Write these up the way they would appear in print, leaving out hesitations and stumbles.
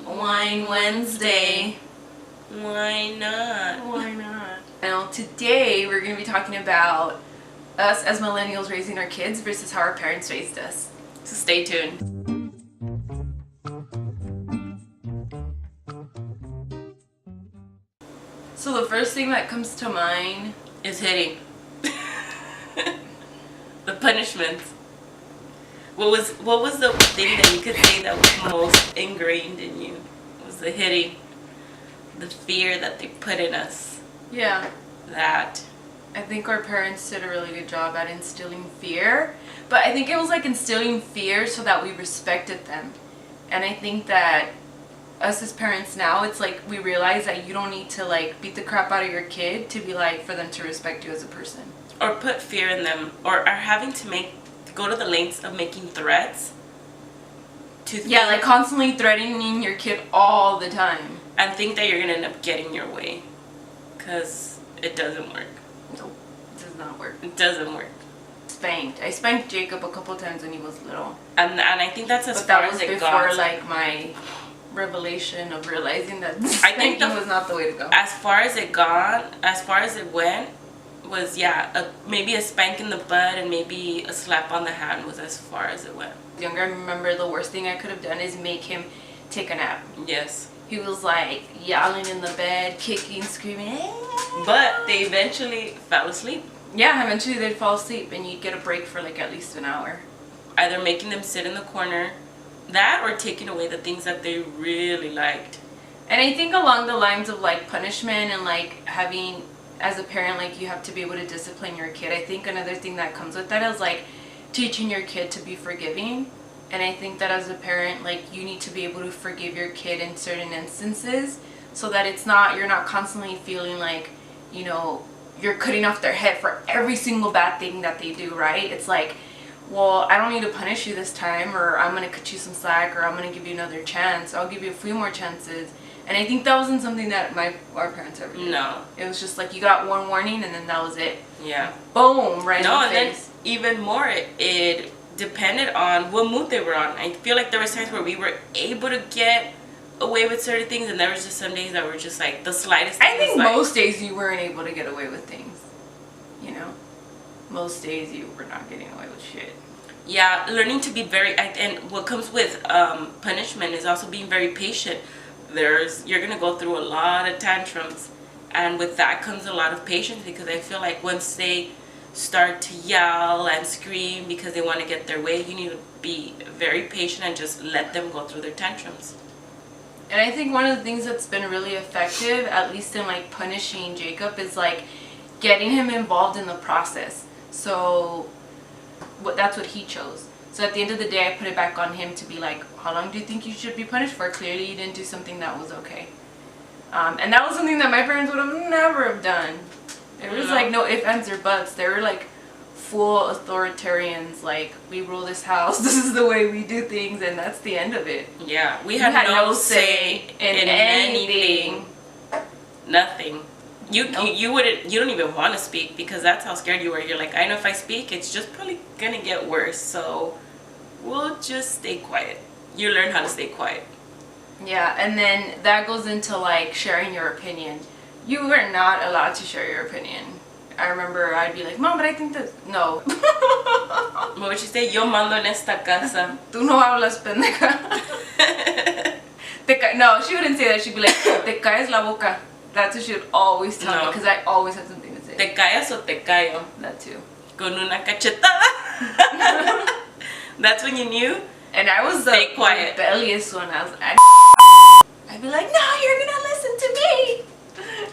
Wine Wednesday. Why not? Why not? Now today we're going to be talking about us as millennials raising our kids versus how our parents raised us. So stay tuned. So the first thing that comes to mind Is hitting. The punishments. What was the thing that you could say that was most ingrained in you? It was the hitting. The fear that they put in us. Yeah. That. I think our parents did a really good job at instilling fear. But I think it was like instilling fear so that we respected them. And I think that us as parents now, it's like we realize that you don't need to like beat the crap out of your kid to be like for them to respect you as a person. Or put fear in them. Or are having to go to the lengths of making threats. Yeah, like constantly threatening your kid all the time. And think that you're going to end up getting your way. Because it doesn't work. Nope, it does not work. It doesn't work. Spanked. I spanked Jacob a couple times when he was little. And I think that's as far as it got. But that was before like my revelation of realizing that spanking was not the way to go. As far as it went, was maybe a spank in the butt and maybe a slap on the hand was as far as it went. Younger, I remember the worst thing I could have done is make him take a nap. Yes. He was like yelling in the bed, kicking, screaming. But they eventually fell asleep. Yeah, eventually they'd fall asleep and you'd get a break for like at least an hour. Either making them sit in the corner, that or taking away the things that they really liked. And I think along the lines of like punishment and like having, as a parent, like you have to be able to discipline your kid. I think another thing that comes with that is like teaching your kid to be forgiving. And I think that as a parent, like you need to be able to forgive your kid in certain instances so that you're not constantly feeling like, you know, you're cutting off their head for every single bad thing that they do, right? It's like, well, I don't need to punish you this time, or I'm going to cut you some slack, or I'm going to give you another chance. I'll give you a few more chances. And I think that wasn't something that our parents ever did. No. It was just like you got one warning and then that was it. Yeah. Boom, right in the face. And then even more, it depended on what mood they were on. I feel like there was times where we were able to get away with certain things, and there was just some days that were just like the slightest thing. I think most days you weren't able to get away with things. You know? Most days you were not getting away with shit. Yeah, learning to be and what comes with punishment is also being very patient. You're gonna go through a lot of tantrums, and with that comes a lot of patience, because I feel like once they start to yell and scream because they want to get their way, you need to be very patient and just let them go through their tantrums. And I think one of the things that's been really effective, at least in like punishing Jacob, is like getting him involved in the process. So that's what he chose. So at the end of the day, I put it back on him to be like, how long do you think you should be punished for? Clearly you didn't do something that was okay. And that was something that my parents would have never have done. It was like no ifs, ands, or buts. They were like full authoritarians, like, we rule this house, this is the way we do things, and that's the end of it. Yeah, we had no say in anything. Nothing. You don't even want to speak, because that's how scared you were. You're like, I know if I speak, it's just probably gonna get worse, so we'll just stay quiet. You learn how to stay quiet. Yeah, and then that goes into like sharing your opinion. You were not allowed to share your opinion. I remember I'd be like, Mom, but I think that... No. What would you say? Yo mando en esta casa. Tú no hablas, pendeja. No, she wouldn't say that. She'd be like, te caes la boca. That's what she would always tell me, because I always had something to say. Te callas o te callo. That too. Con una cachetada. That's when you knew? And I was the rebellious one. I was like, I'd be like, no, you're going to listen to me.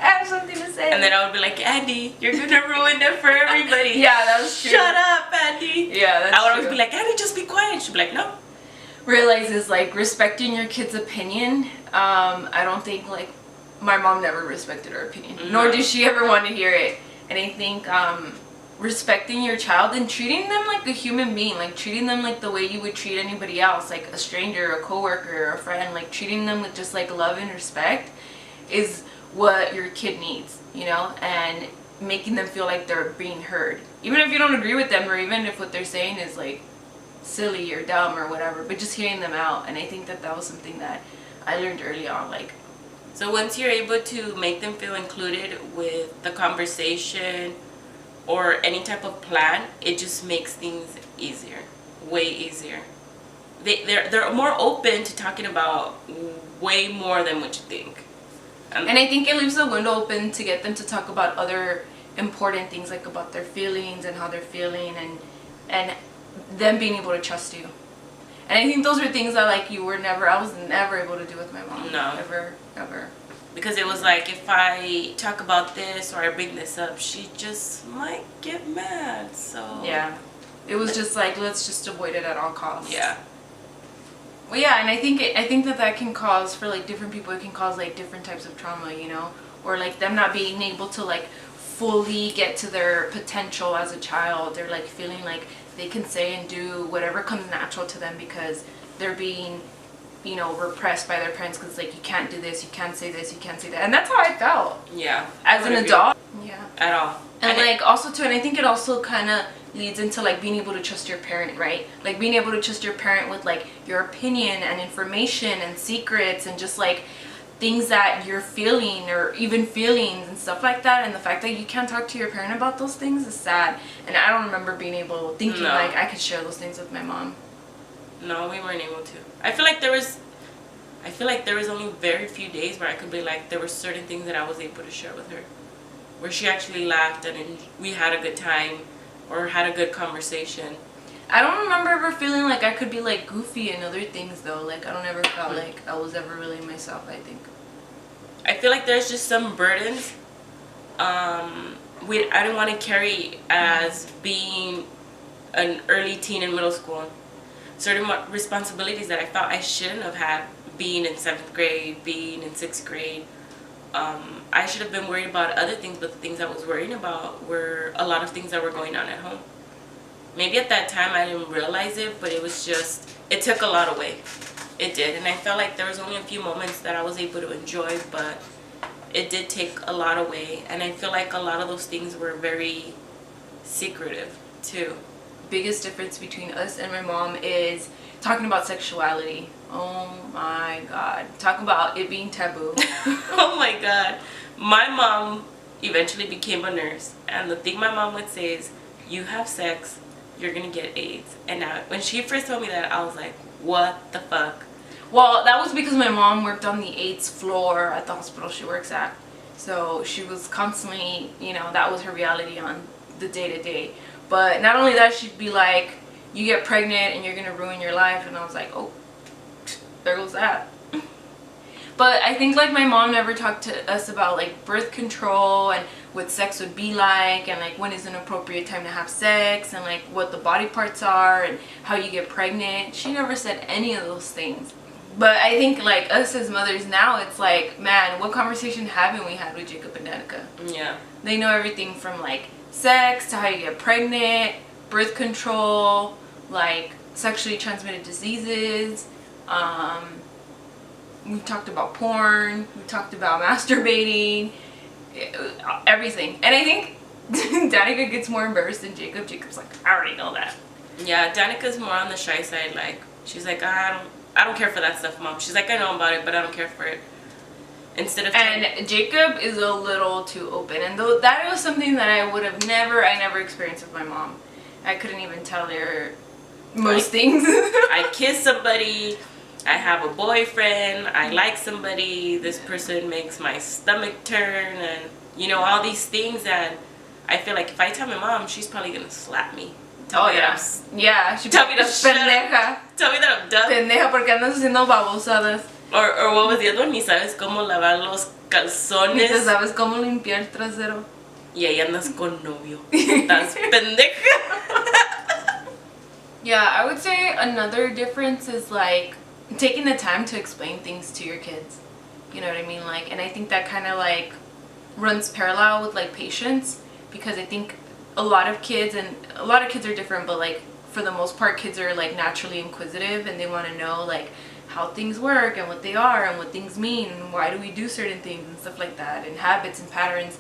I have something to say. And then I would be like, Andy, you're gonna ruin it for everybody. Yeah, that was true. Shut up, Andy. Yeah, that's true. I would always be like, Andy, just be quiet. She'd be like, no. Realizes like respecting your kid's opinion. I don't think like my mom never respected her opinion, nor did she ever want to hear it. And I think respecting your child and treating them like a human being, like treating them like the way you would treat anybody else, like a stranger, a coworker, a friend, like treating them with just like love and respect is what your kid needs, you know, and making them feel like they're being heard. Even if you don't agree with them, or even if what they're saying is like silly or dumb or whatever, but just hearing them out. And I think that that was something that I learned early on, like. So once you're able to make them feel included with the conversation or any type of plan, it just makes things easier, way easier. They're more open to talking about way more than what you think. And I think it leaves the window open to get them to talk about other important things, like about their feelings and how they're feeling, and them being able to trust you. And I think those are things that, like, I was never able to do with my mom. No. Ever. Because it was like, if I talk about this or I bring this up, she just might get mad. So yeah, it was just like, let's just avoid it at all costs. Yeah. Well, yeah, and I think that can cause, for like different people, it can cause like different types of trauma, you know, or like them not being able to like fully get to their potential as a child. They're like feeling like they can say and do whatever comes natural to them because they're being, you know, repressed by their parents, because like, you can't do this, you can't say this, you can't say that. And that's how I felt. Yeah. As an adult. Yeah. At all. And like also too, and I think it also kind of leads into like being able to trust your parent, right? Like being able to trust your parent with like your opinion and information and secrets and just like things that you're feeling, or even feelings and stuff like that. And the fact that you can't talk to your parent about those things is sad. And I don't remember thinking like I could share those things with my mom. No, we weren't able to. I feel like there was only very few days where I could be like, there were certain things that I was able to share with her, where she actually laughed and we had a good time or had a good conversation. I don't remember ever feeling like I could be like goofy and other things though. Like I don't ever felt like I was ever really myself, I think. I feel like there's just some burdens I didn't want to carry as being an early teen in middle school. Certain responsibilities that I felt I shouldn't have had, being in 7th grade, being in 6th grade. I should have been worried about other things, but the things I was worrying about were a lot of things that were going on at home. Maybe at that time I didn't realize it, but it took a lot away. It did, and I felt like there was only a few moments that I was able to enjoy, but it did take a lot away, and I feel like a lot of those things were very secretive too. Biggest difference between us and my mom is talking about sexuality. Oh my god. Talk about it being taboo. Oh my god. My mom eventually became a nurse, and the thing my mom would say is, you have sex, you're gonna get AIDS. And now when she first told me that, I was like, what the fuck? Well, that was because my mom worked on the AIDS floor at the hospital she works at. So she was constantly, you know, that was her reality on the day-to-day. But not only that, she'd be like, you get pregnant and you're gonna ruin your life. And I was like, oh, there goes that. But I think like my mom never talked to us about like birth control and what sex would be like, and like when is an appropriate time to have sex, and like what the body parts are and how you get pregnant. She never said any of those things. But I think like us as mothers now, it's like, man, what conversation haven't we had with Jacob and Danica? Yeah. They know everything from like sex to how you get pregnant, birth control, like sexually transmitted diseases. We talked about porn. We talked about masturbating. Everything. And I think Danica gets more embarrassed than Jacob. Jacob's like, I already know that. Yeah, Danica's more on the shy side. Like, she's like, I don't care for that stuff, Mom. She's like, I know about it, but I don't care for it. And Jacob is a little too open. And though that was something that I never experienced with my mom. I couldn't even tell her most things. I kiss somebody. I have a boyfriend. I like somebody. This person makes my stomach turn, and you know, all these things. And I feel like if I tell my mom, she's probably gonna slap me. Yeah. She tell me to shut up. Tell me that I'm done. Pendeja, porque andas haciendo babosadas. Or what was the other one? Ni sabes cómo lavar los calzones. Ni te sabes cómo limpiar el trasero. Y ahí andas con novio. Estás pendeja. Yeah, I would say another difference is like taking the time to explain things to your kids. You know what I mean? Like, and I think that kind of like runs parallel with like patience, because I think a lot of kids are different, but like for the most part, kids are like naturally inquisitive, and they want to know like how things work and what they are and what things mean and why do we do certain things and stuff like that, and habits and patterns.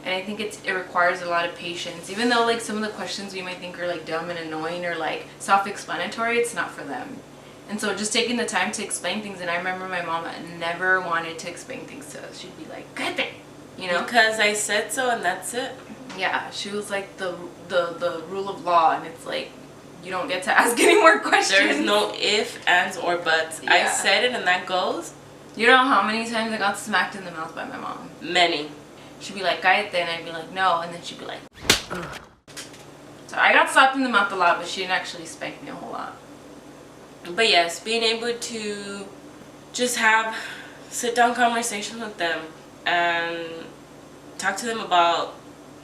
And I think it requires a lot of patience. Even though like some of the questions we might think are like dumb and annoying or like self-explanatory, it's not for them. And so just taking the time to explain things. And I remember my mom never wanted to explain things to us. She'd be like, "Cállate," you know? Because I said so and that's it. Yeah, she was like the rule of law, and it's like you don't get to ask any more questions. There's no if, ands, or buts. Yeah. I said it and that goes. You know how many times I got smacked in the mouth by my mom? Many. She'd be like, "Cállate," and I'd be like, "No," and then she'd be like, ugh. So I got slapped in the mouth a lot, but she didn't actually spank me a whole lot. But yes, being able to just have sit-down conversations with them and talk to them about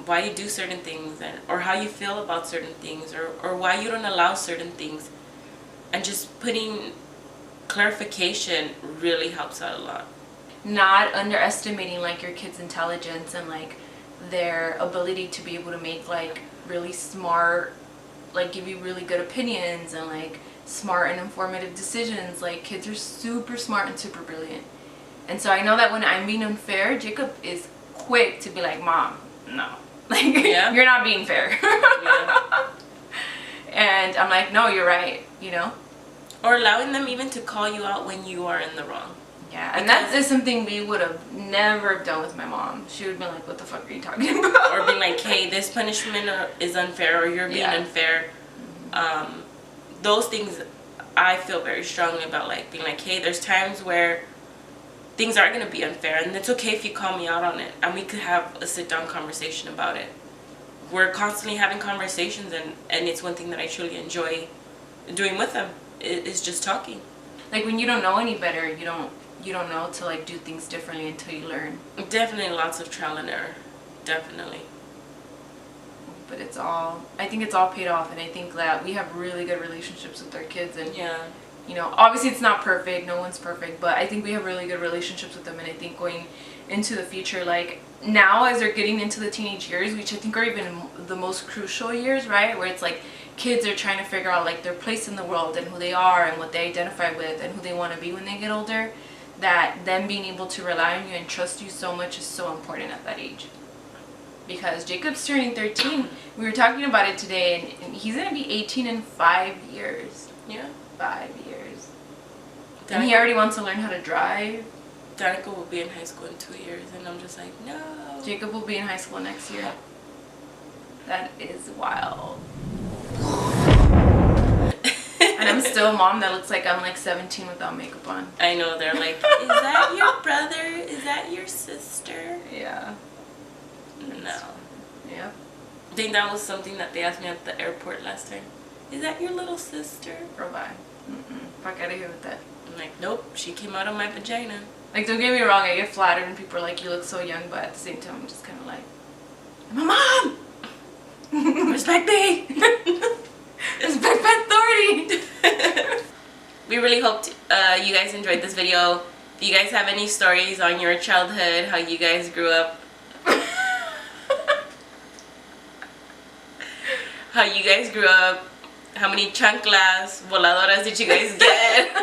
why you do certain things, or how you feel about certain things, or why you don't allow certain things, and just putting clarification really helps out a lot. Not underestimating like your kid's intelligence and like their ability to be able to make like really smart, like give you really good opinions and like smart and informative decisions. Like kids are super smart and super brilliant. And so I know that when I'm being unfair, Jacob is quick to be like, "Mom, no." Like, yeah. You're not being fair. Yeah. And I'm like, "No, you're right," you know? Or allowing them even to call you out when you are in the wrong. Yeah, and that is something we would have never done with my mom. She would have been like, "What the fuck are you talking about?" Or being like, "Hey, this punishment is unfair," or "You're being unfair." Those things I feel very strongly about, like being like, "Hey, there's times where things are going to be unfair, and it's okay if you call me out on it, and we could have a sit-down conversation about it." We're constantly having conversations, and it's one thing that I truly enjoy doing with them, is just talking. Like when you don't know any better, you don't know to like do things differently until you learn. Definitely lots of trial and error. Definitely. But I think it's all paid off, and I think that we have really good relationships with our kids, and yeah. You know, obviously it's not perfect, no one's perfect, but I think we have really good relationships with them. And I think going into the future, like now as they're getting into the teenage years, which I think are even the most crucial years, right? Where it's like kids are trying to figure out like their place in the world and who they are and what they identify with and who they want to be when they get older, that them being able to rely on you and trust you so much is so important at that age. Because Jacob's turning 13. We were talking about it today, and he's going to be 18 in 5 years. Yeah. 5 years. And he already wants to learn how to drive. Danica will be in high school in 2 years, and I'm just like, no. Jacob will be in high school next year. That is wild. And I'm still a mom that looks like I'm like 17 without makeup on. I know, they're like, is that your brother? Is that your sister? Yeah. No. Yep. I think that was something that they asked me at the airport last time. Is that your little sister? Girl, bye. Fuck out of here with that. I'm like, nope, she came out of my vagina. Like, don't get me wrong, I get flattered when people are like, "You look so young," but at the same time, I'm just kind of like, I'm a mom! Respect me! Respect my authority! We really hope you guys enjoyed this video. If you guys have any stories on your childhood, how you guys grew up, how many chanclas, voladoras did you guys get,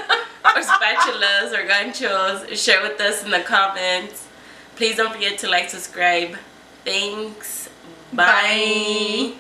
or spatulas, or ganchos, share with us in the comments. Please don't forget to like, subscribe. Thanks. Bye.